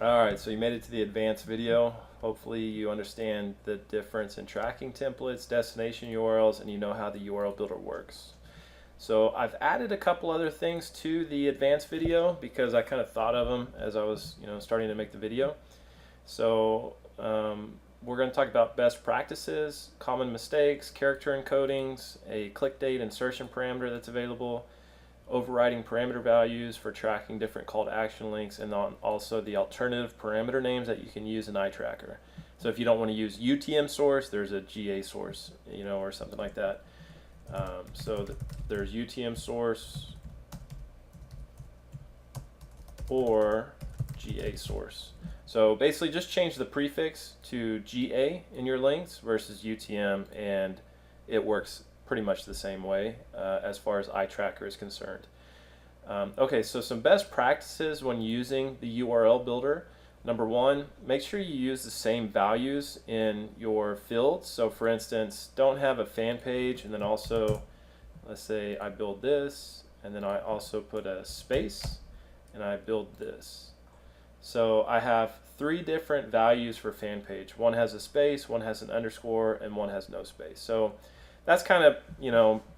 Alright, so you made it to the advanced video. Hopefully you understand the difference in tracking templates, destination URLs, and you know how the URL builder works. So I've added a couple other things to the advanced video because I kind of thought of them as I was starting to make the video. So we're going to talk about best practices, common mistakes, character encodings, a clickdate insertion parameter that's available, overriding parameter values for tracking different call to action links, and also the alternative parameter names that you can use in iTracker. So if you don't want to use UTM source, there's a GA source, or something like that. There's UTM source or GA source. So basically just change the prefix to GA in your links versus UTM, and it works pretty much the same way as far as iTracker is concerned. Okay, so some best practices when using the URL builder. Number one, make sure you use the same values in your fields. So for instance, don't have a fan page and then also, let's say I build this and then I also put a space and I build this. So I have three different values for fan page. One has a space, one has an underscore, and one has no space. So that's kind of,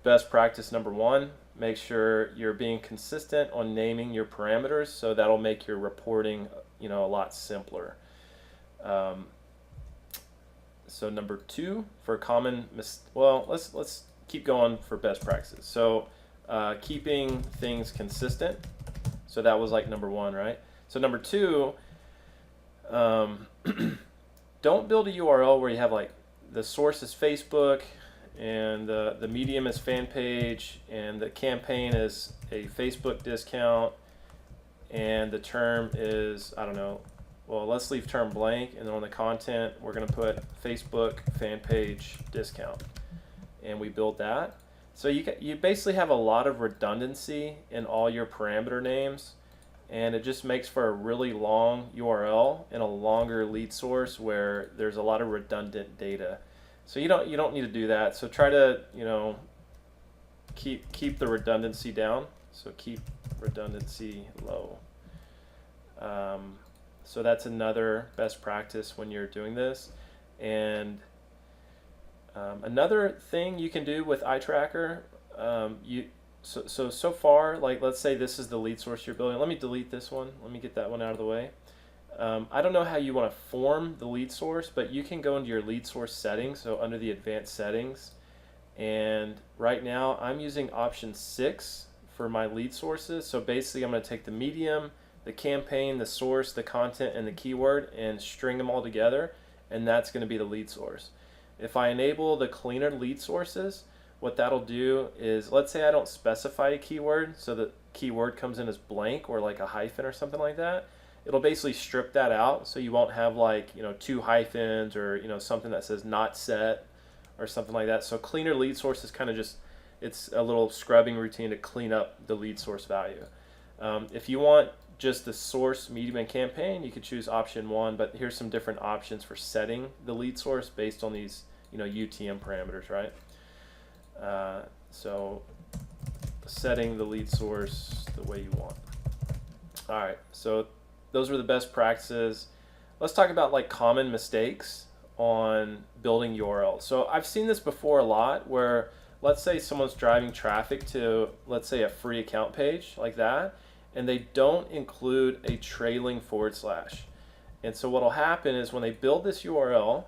best practice number one. Make sure you're being consistent on naming your parameters, so that'll make your reporting, a lot simpler. So number two, for common let's keep going for best practices. So keeping things consistent. So that was like number one, right? So number two, don't build a URL where you have like the source is Facebook, and the medium is fan page, and the campaign is a Facebook discount, and the term is, I don't know, well, let's leave term blank, and then on the content we're going to put Facebook fan page discount, and we build that. So you basically have a lot of redundancy in all your parameter names, and it just makes for a really long URL and a longer lead source where there's a lot of redundant data. So you don't need to do that. So try to keep the redundancy down. So keep redundancy low. So that's another best practice when you're doing this. And another thing you can do with iTracker, so far, like let's say this is the lead source you're building. Let me delete this one. Let me get that one out of the way. I don't know how you want to form the lead source, but you can go into your lead source settings, so under the advanced settings, and right now I'm using option 6 for my lead sources. So basically I'm going to take the medium, the campaign, the source, the content, and the keyword and string them all together, and that's going to be the lead source. If I enable the cleaner lead sources, what that'll do is, let's say I don't specify a keyword, so the keyword comes in as blank or like a hyphen or something like that. It'll basically strip that out, so you won't have like 2 hyphens or something that says not set or something like that. So cleaner lead source is kind of just, it's a little scrubbing routine to clean up the lead source value. If you want just the source, medium, and campaign, you could choose option 1, but here's some different options for setting the lead source based on these UTM parameters, right? So setting the lead source the way you want. All right, so those were the best practices. Let's talk about like common mistakes on building URLs. So I've seen this before a lot where, let's say someone's driving traffic to, let's say, a free account page like that, and they don't include a trailing /. And so what'll happen is when they build this URL,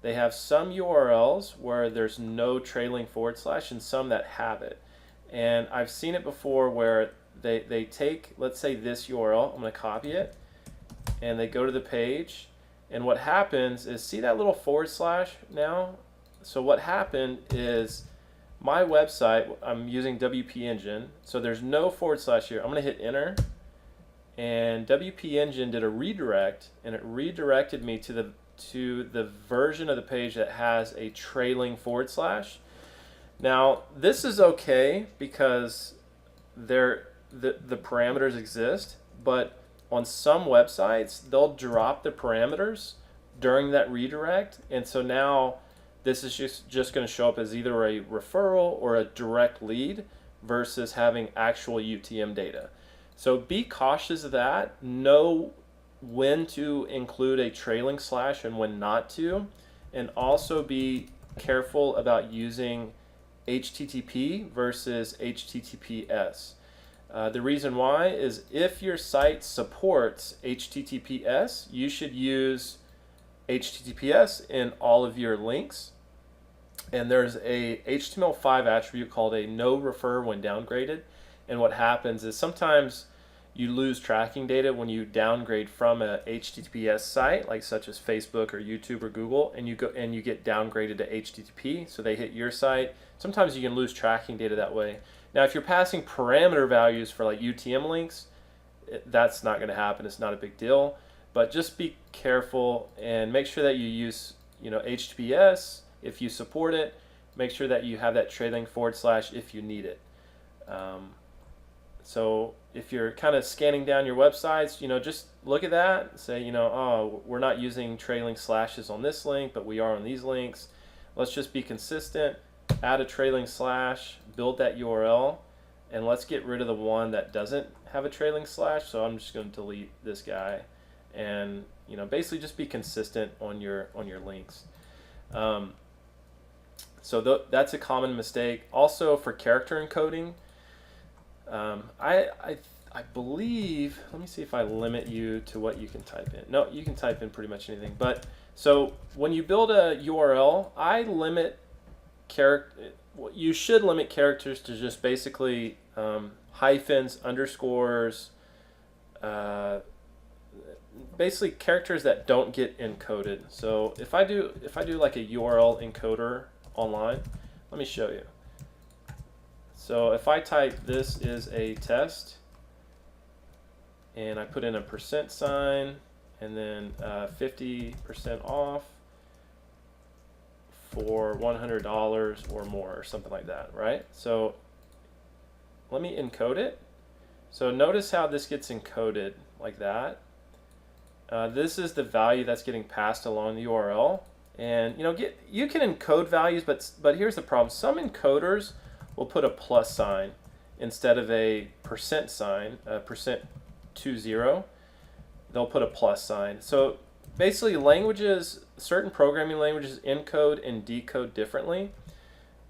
they have some URLs where there's no trailing / and some that have it. And I've seen it before where they take, let's say, this URL, I'm going to copy it, and they go to the page, and what happens is, see that little / now? So what happened is my website, I'm using WP Engine, so there's no / here. I'm going to hit enter, and WP Engine did a redirect, and it redirected me to the version of the page that has a trailing /. Now this is okay because the parameters exist, but on some websites they'll drop the parameters during that redirect, and so now this is just going to show up as either a referral or a direct lead versus having actual UTM data. So be cautious of that. Know when to include a trailing slash and when not to, and also be careful about using HTTP versus HTTPS. The reason why is if your site supports HTTPS, you should use HTTPS in all of your links. And there's a HTML5 attribute called a no refer when downgraded. And what happens is sometimes you lose tracking data when you downgrade from a HTTPS site, like such as Facebook or YouTube or Google, and you get downgraded to HTTP, so they hit your site. Sometimes you can lose tracking data that way. Now, if you're passing parameter values for like UTM links, that's not going to happen. It's not a big deal, but just be careful and make sure that you use, HTTPS if you support it. Make sure that you have that trailing / if you need it. So if you're kind of scanning down your websites, just look at that and say, oh, we're not using trailing slashes on this link, but we are on these links. Let's just be consistent, add a trailing slash, build that URL, and let's get rid of the one that doesn't have a trailing slash. So I'm just going to delete this guy, and basically just be consistent on your links. So that's a common mistake. Also for character encoding, I believe, let me see if I limit you to what you can type in. No, you can type in pretty much anything. But so when you build a URL, I limit you should limit characters to just basically hyphens, underscores, basically characters that don't get encoded. So if I do like a URL encoder online, let me show you. So if I type this is a test, and I put in a %, and then 50% off for $100 or more, or something like that, right? So let me encode it. So notice how this gets encoded like that. This is the value that's getting passed along the URL, and you can encode values, but here's the problem: some encoders will put a plus sign instead of a %, %20. They'll put a plus sign. So basically, certain programming languages encode and decode differently.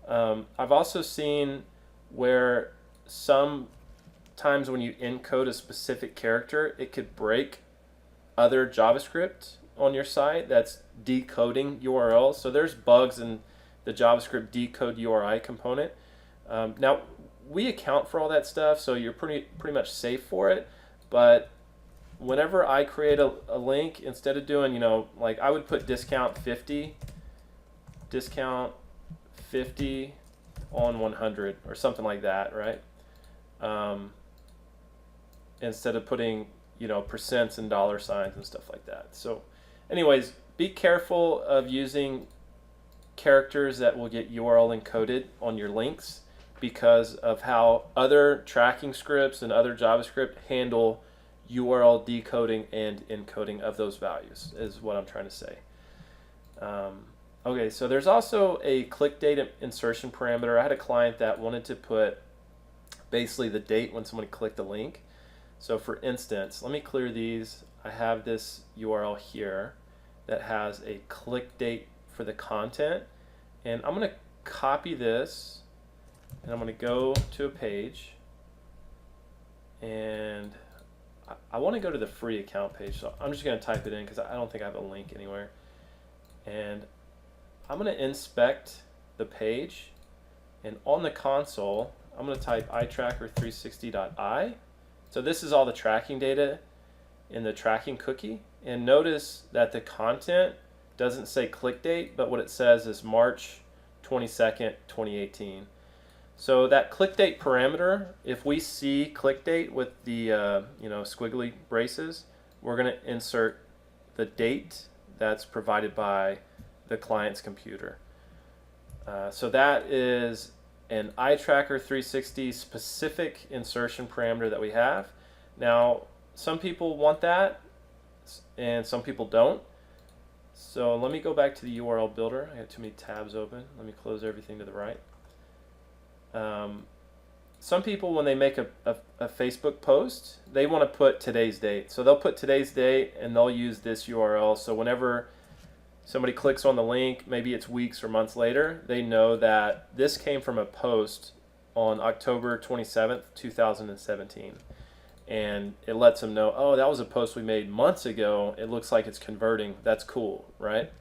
I've also seen where sometimes when you encode a specific character, it could break other JavaScript on your site that's decoding URLs. So there's bugs in the JavaScript decode URI component. Now, we account for all that stuff, so you're pretty much safe for it. But whenever I create a link, instead of doing, like I would put discount 50 on 100 or something like that, right? Instead of putting, percents and $signs and stuff like that. So anyways, be careful of using characters that will get URL encoded on your links, because of how other tracking scripts and other JavaScript handle URL decoding and encoding of those values, is what I'm trying to say. Okay, so there's also a clickdate insertion parameter. I had a client that wanted to put basically the date when somebody clicked the link. So for instance, let me clear these. I have this URL here that has a click date for the content, and I'm going to copy this, and I'm going to go to a page, and I want to go to the free account page, so I'm just going to type it in because I don't think I have a link anywhere. And I'm going to inspect the page, and on the console, I'm going to type iTracker360.i. So this is all the tracking data in the tracking cookie. And notice that the content doesn't say click date, but what it says is March 22nd, 2018. So that click date parameter, if we see click date with the squiggly braces, we're going to insert the date that's provided by the client's computer. So that is an iTracker360 specific insertion parameter that we have. Now, some people want that and some people don't. So let me go back to the URL builder. I got too many tabs open. Let me close everything to the right. some people, when they make a Facebook post, they want to put today's date. So they'll put today's date and they'll use this URL. So whenever somebody clicks on the link, maybe it's weeks or months later, they know that this came from a post on October 27th, 2017. And it lets them know, oh, that was a post we made months ago. It looks like it's converting. That's cool, right?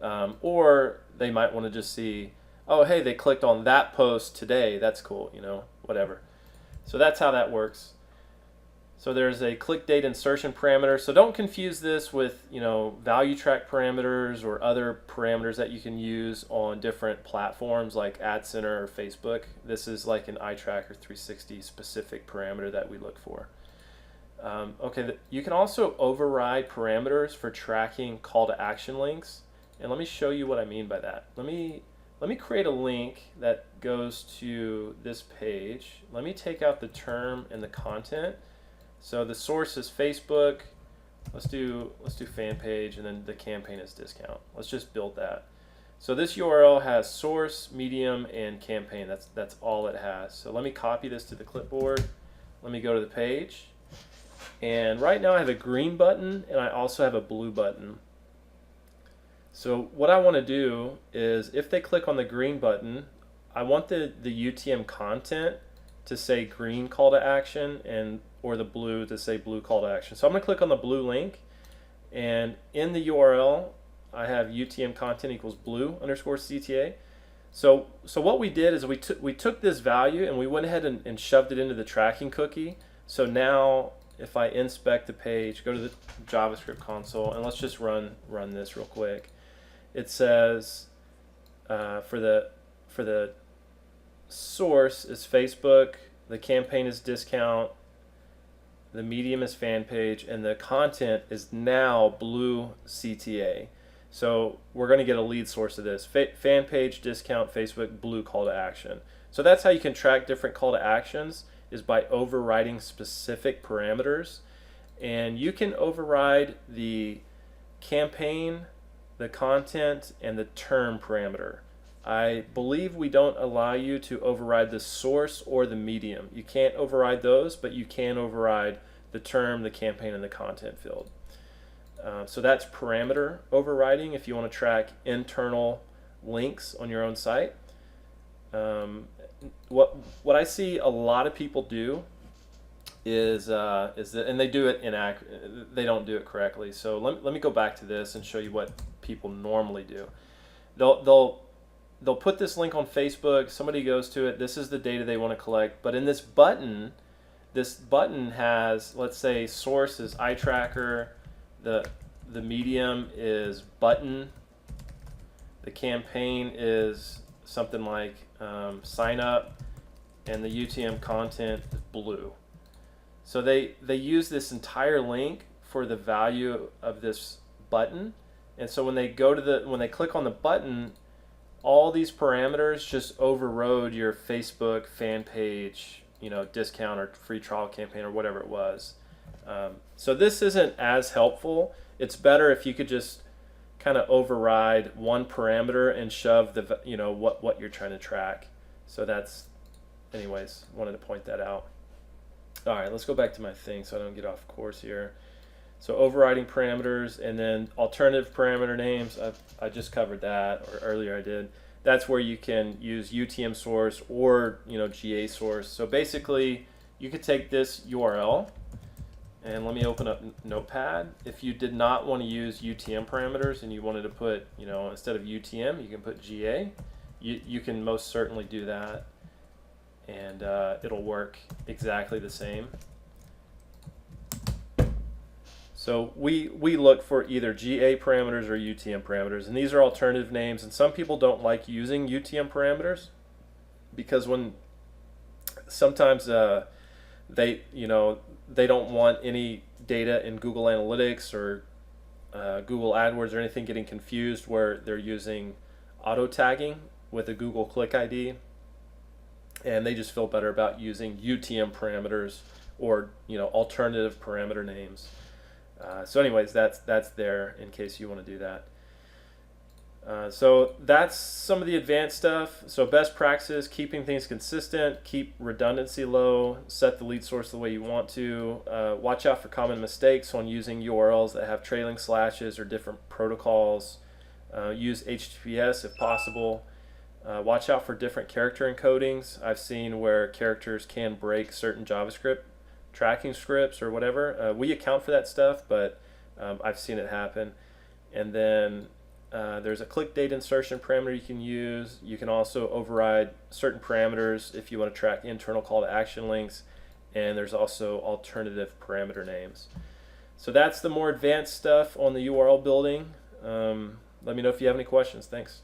Or they might want to just see, oh, hey, they clicked on that post today. That's cool, you know, whatever. So that's how that works. So there's a click date insertion parameter. So don't confuse this with, you know, value track parameters or other parameters that you can use on different platforms like AdCenter or Facebook. This is like an iTracker 360 specific parameter that we look for. Okay, you can also override parameters for tracking call to action links. And let me show you what I mean by that. Let me create a link that goes to this page. Let me take out the term and the content. So the source is Facebook. Let's do fan page, and then the campaign is discount. Let's just build that. So this URL has source, medium, and campaign. That's all it has. So let me copy this to the clipboard. Let me go to the page. And right now I have a green button and I also have a blue button. So what I want to do is, if they click on the green button, I want the UTM content to say green call to action or the blue to say blue call to action. So I'm going to click on the blue link, and in the URL I have UTM content equals blue underscore CTA. So what we did is we took this value and we went ahead and shoved it into the tracking cookie. So now if I inspect the page, go to the JavaScript console, and let's just run this real quick. It says for the source is Facebook, the campaign is discount, the medium is fan page, and the content is now blue CTA. So we're going to get a lead source of this. Fan page, discount, Facebook, blue call to action. So that's how you can track different call to actions, is by overriding specific parameters. And you can override the campaign, the content, and the term parameter. I believe we don't allow you to override the source or the medium. You can't override those, but you can override the term, the campaign, and the content field. So that's parameter overriding if you want to track internal links on your own site. What I see a lot of people do is that, and they do it they don't do it correctly. So let me go back to this and show you what people normally do. They'll put this link on Facebook, somebody goes to it, this is the data they want to collect, but in this button has, let's say, source is eye tracker, the medium is button, the campaign is something like sign up, and the UTM content is blue. So they use this entire link for the value of this button, and so when they click on the button, all these parameters just overrode your Facebook fan page, you know, discount or free trial campaign or whatever it was. So this isn't as helpful. It's better if you could just kind of override one parameter and shove the, you know, what you're trying to track. So that's, anyways, wanted to point that out. All right, let's go back to my thing so I don't get off course here. So overriding parameters, and then alternative parameter names, I just covered that, or earlier I did. That's where you can use UTM source or, you know, GA source. So basically you could take this URL, and let me open up Notepad. If you did not want to use UTM parameters and you wanted to put, you know, instead of UTM, you can put GA. You can most certainly do that, and it'll work exactly the same. So we look for either GA parameters or UTM parameters, and these are alternative names, and some people don't like using UTM parameters because when sometimes they don't want any data in Google Analytics or Google AdWords or anything getting confused where they're using auto tagging with a Google Click ID, and they just feel better about using UTM parameters or, you know, alternative parameter names. So anyways, that's there in case you want to do that. So that's some of the advanced stuff. So best practices, keeping things consistent, keep redundancy low, set the lead source the way you want to. Watch out for common mistakes on using URLs that have trailing slashes or different protocols. Use HTTPS if possible. Watch out for different character encodings. I've seen where characters can break certain JavaScript tracking scripts or whatever. We account for that stuff, but I've seen it happen. And then there's a clickdate insertion parameter you can use. You can also override certain parameters if you want to track internal call to action links. And there's also alternative parameter names. So that's the more advanced stuff on the URL building. Let me know if you have any questions. Thanks.